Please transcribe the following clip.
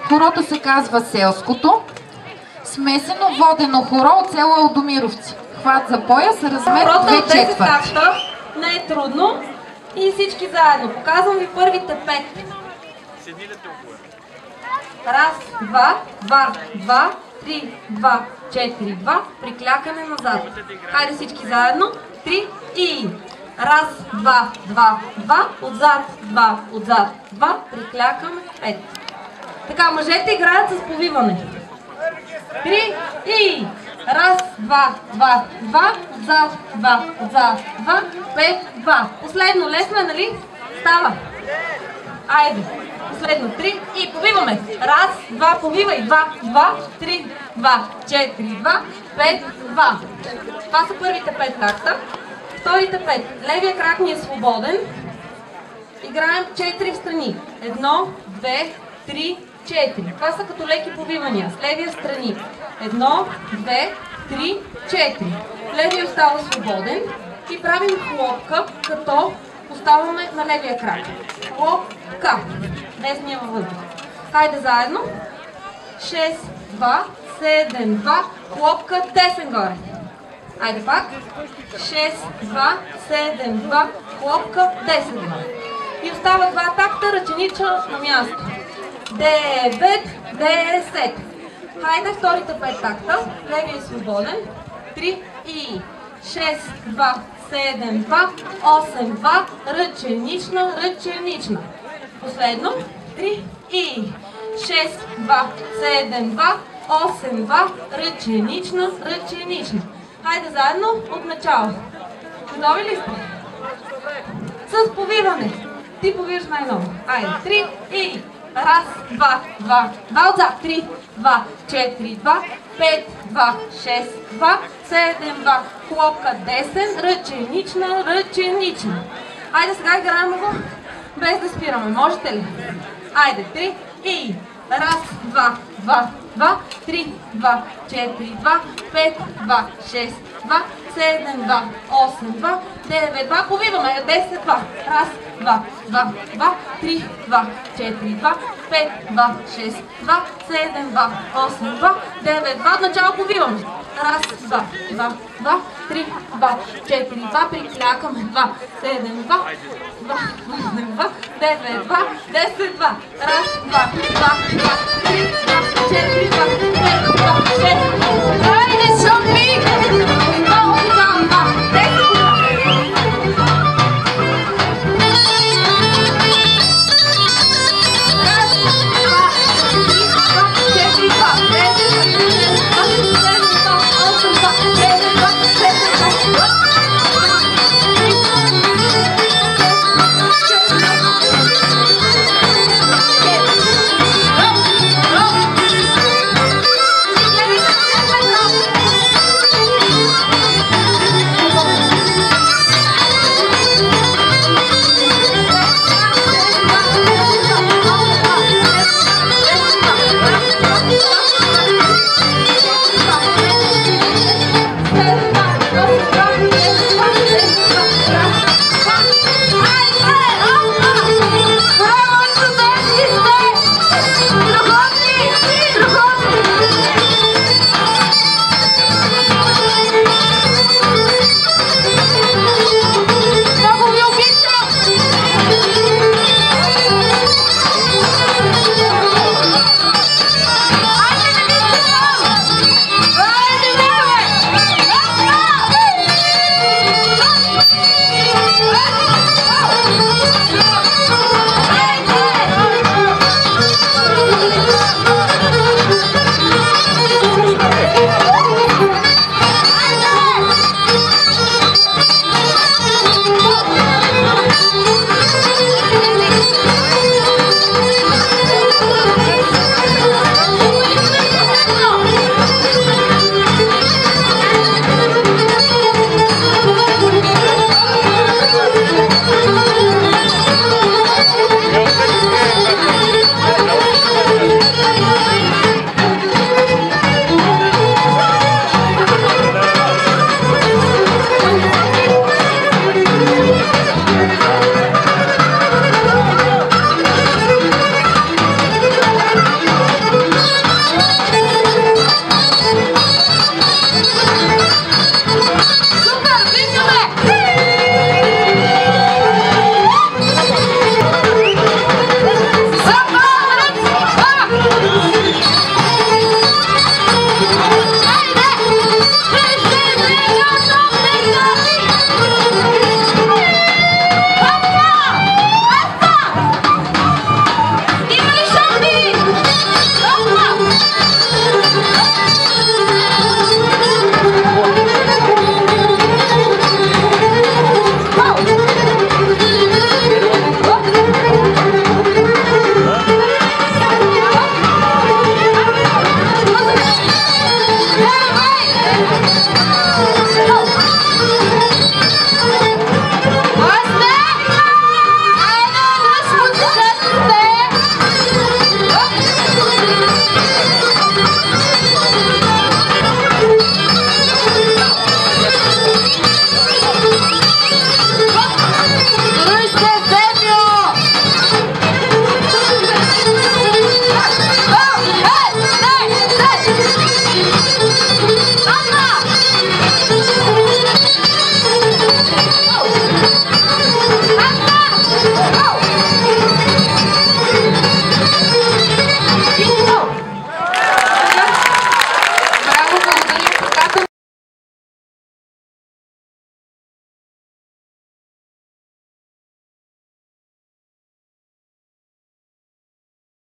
Хорото се казва Селското. Смесено водено хоро от село Алдомировци. Хват за пояс, размер 2/4. Такта не е трудно. И всички заедно. Показвам ви първите 5. Раз, два, два, два, 3, 2, 4, 2. Приклякане назад. Хайде всички заедно. 3 и... Раз, два, два, два. Отзад, два, отзад, два. Приклякаме 5. Така, мъжете играят с повиване. 3 и... Раз, два, два, два, отзад, два, отзад, два, 5, 2. Последно, лесно е, нали? Става. Айде. Последно, 3 и повиваме. Раз, два, повивай. 2, 2, 3, 2, 4, 2, 5, 2. Това са първите 5 такта. Вторите 5. Левия крак ни е свободен. Играем 4 в страни. 1, 2, 3, 4. Това са като леки повивания. С левия страни. 1, 2, 3, 4. Левия остава свободен и правим хлопка, като поставяме на левия крак. Хлопка. Десния във въздух. Хайде заедно. 6, 2, 7, 2. Хлопка, десен горе. Айде пак. 6, 2, 7, 2. Хлопка, 10 горе. И остава 2 такта, ръченича на място. 9, 10. Хайде вторите 5 такта. Левия е свободен. 3 и 6, 2, 7, 2, 8, 2. Ръченична, ръченична. Последно. 3 и 6, 2, 7, 2, 8, 2. Ръченична, ръченична. Хайде заедно от начало. Готови ли сте? С повиване. Ти повиваш най-много. Айде. 3 и... Раз, два, два, два отзад. 3, 2, 4, 2, 5, 2, 6, 2, 7, 2. Хлопка, десен, ръченична, ръченична. Айде сега играем го без да спираме. Можете ли? Айде, 3 и... Раз, два, два, 2, 3, 2, 4, 2, 5, 2, 6, 2, 7, 2, 8, 2, 9, 2. Повиваме. 10, 2. Раз, 2, 2, 2, 3, 2, 4, 2, 5, 2, 6, 2, 7, 2, 8, 2, 9, 2. Отначало повиваме. Раз, 2, 2, 2, 3, 2, 4, 2. Приклякаме. 2, 7, 2, 2, 2, 9, 2, 10, 2. Раз, 2, 2, 2, 3, 2, 4, 2, 5, 2, 6. Хайде